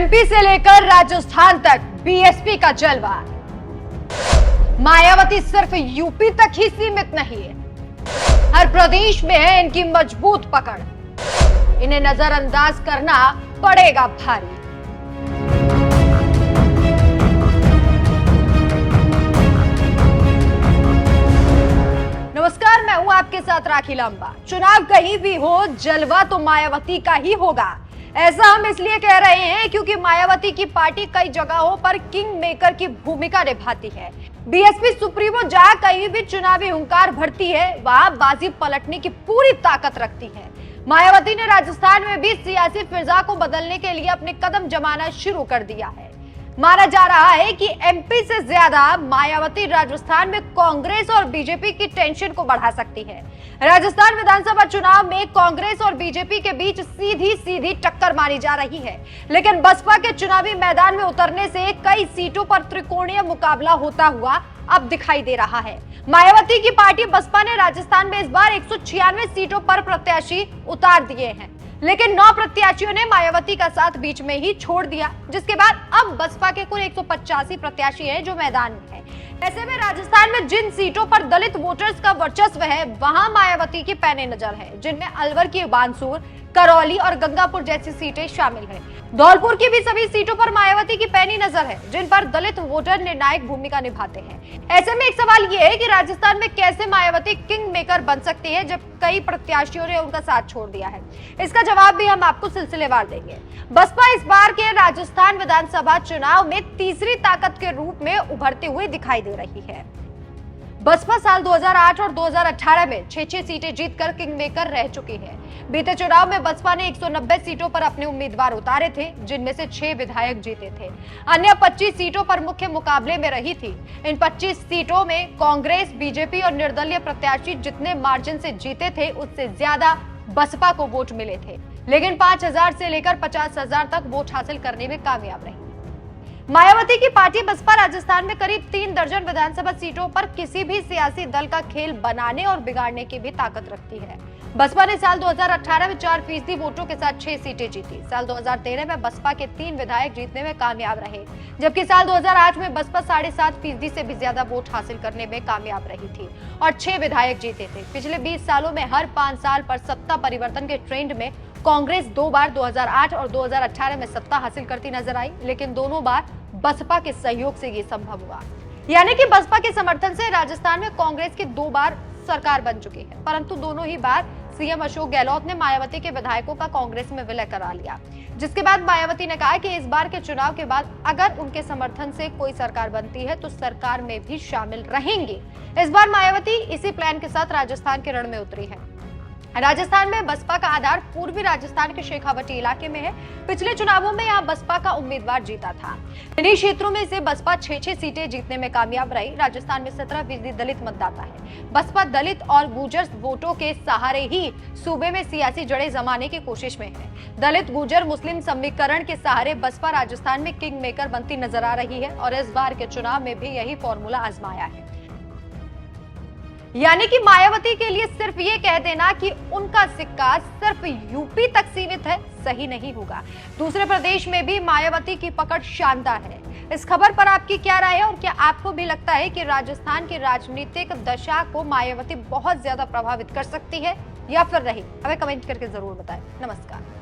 MP से लेकर राजस्थान तक बीएसपी का जलवा। मायावती सिर्फ यूपी तक ही सीमित नहीं है, हर प्रदेश में है इनकी मजबूत पकड़। इन्हें नजरअंदाज करना पड़ेगा भारी। नमस्कार, मैं हूं आपके साथ राखी लंबा। चुनाव कहीं भी हो, जलवा तो मायावती का ही होगा। ऐसा हम इसलिए कह रहे हैं क्योंकि मायावती की पार्टी कई जगहों पर किंग मेकर की भूमिका निभाती है। बीएसपी सुप्रीमो जहां कहीं भी चुनावी हुंकार भरती है, वहां बाजी पलटने की पूरी ताकत रखती है। मायावती ने राजस्थान में भी सियासी फिजा को बदलने के लिए अपने कदम जमाना शुरू कर दिया है। माना जा रहा है कि एमपी से ज्यादा मायावती राजस्थान में कांग्रेस और बीजेपी की टेंशन को बढ़ा सकती है। राजस्थान विधानसभा चुनाव में कांग्रेस और बीजेपी के बीच सीधी टक्कर मानी जा रही है, लेकिन बसपा के चुनावी मैदान में उतरने से कई सीटों पर त्रिकोणीय मुकाबला होता हुआ अब दिखाई दे रहा है। मायावती की पार्टी बसपा ने राजस्थान में इस बार 196 सीटों पर प्रत्याशी उतार दिए हैं, लेकिन 9 प्रत्याशियों ने मायावती का साथ बीच में ही छोड़ दिया, जिसके बाद अब बसपा के कुल 185 प्रत्याशी हैं जो मैदान में हैं। ऐसे में राजस्थान में जिन सीटों पर दलित वोटर्स का वर्चस्व है, वहां मायावती की पैनी नजर है, जिनमें अलवर की बानसूर, करौली और गंगापुर जैसी सीटें शामिल हैं। धौलपुर की भी सभी सीटों पर मायावती की पैनी नजर है, जिन पर दलित वोटर निर्णायक भूमिका निभाते हैं। ऐसे में एक सवाल यह है कि राजस्थान में कैसे मायावती किंग मेकर बन सकती है जब कई प्रत्याशियों ने उनका साथ छोड़ दिया है। इसका जवाब भी हम आपको सिलसिलेवार देंगे। बसपा इस बार के राजस्थान विधानसभा चुनाव में तीसरी ताकत के रूप में उभरते हुए दिखाई दे रही है। बसपा साल 2008 और 2018 में 6 सीटें जीतकर किंग मेकर रह चुकी है। बीते चुनाव में बसपा ने 190 सीटों पर अपने उम्मीदवार उतारे थे, जिनमें से 6 विधायक जीते थे। अन्य 25 सीटों पर मुख्य मुकाबले में रही थी। इन 25 सीटों में कांग्रेस, बीजेपी और निर्दलीय प्रत्याशी जितने मार्जिन से जीते थे, उससे ज्यादा बसपा को वोट मिले थे, लेकिन 5000 से लेकर 50,000 तक वोट हासिल करने में कामयाब रही। मायावती की पार्टी बसपा राजस्थान में करीब 3 दर्जन विधानसभा सीटों पर किसी भी सियासी दल का खेल बनाने और बिगाड़ने की भी ताकत रखती है। बसपा ने साल 2018 में 4% वोटों के साथ 6 सीटें जीती। साल 2013 में बसपा के 3 विधायक जीतने में कामयाब रहे, जबकि साल 2008 में बसपा 7.5% से भी ज्यादा वोट हासिल करने में कामयाब रही थी और 6 विधायक जीते थे। पिछले 20 सालों में हर 5 साल पर सत्ता परिवर्तन के ट्रेंड में कांग्रेस 2 बार 2008 और 2018 में सत्ता हासिल करती नजर आई, लेकिन दोनों बार बसपा के सहयोग से ये संभव हुआ। यानी कि बसपा के समर्थन से राजस्थान में कांग्रेस की 2 बार सरकार बन चुकी है, परंतु दोनों ही बार सीएम अशोक गहलोत ने मायावती के विधायकों का कांग्रेस में विलय करा लिया, जिसके बाद मायावती ने कहा कि इस बार के चुनाव के बाद अगर उनके समर्थन से कोई सरकार बनती है तो सरकार में भी शामिल रहेंगी। इस बार मायावती इसी प्लान के साथ राजस्थान के रण में उतरी है। राजस्थान में बसपा का आधार पूर्वी राजस्थान के शेखावटी इलाके में है। पिछले चुनावों में यहाँ बसपा का उम्मीदवार जीता था। इन्हीं क्षेत्रों में से बसपा 6 सीटें जीतने में कामयाब रही। राजस्थान में 17% दलित मतदाता है। बसपा दलित और गुर्जर वोटों के सहारे ही सूबे में सियासी जड़ें जमाने की कोशिश में है। दलित, गुर्जर, मुस्लिम समीकरण के सहारे बसपा राजस्थान में किंग मेकर बनती नजर आ रही है और इस बार के चुनाव में भी यही फॉर्मूला आजमाया है। यानी कि मायावती के लिए सिर्फ ये कह देना कि उनका सिक्का सिर्फ यूपी तक सीमित है, सही नहीं होगा। दूसरे प्रदेश में भी मायावती की पकड़ शानदार है। इस खबर पर आपकी क्या राय है और क्या आपको भी लगता है कि राजस्थान की राजनीतिक दशा को मायावती बहुत ज्यादा प्रभावित कर सकती है या फिर नहीं? हमें कमेंट करके जरूर बताएं। नमस्कार।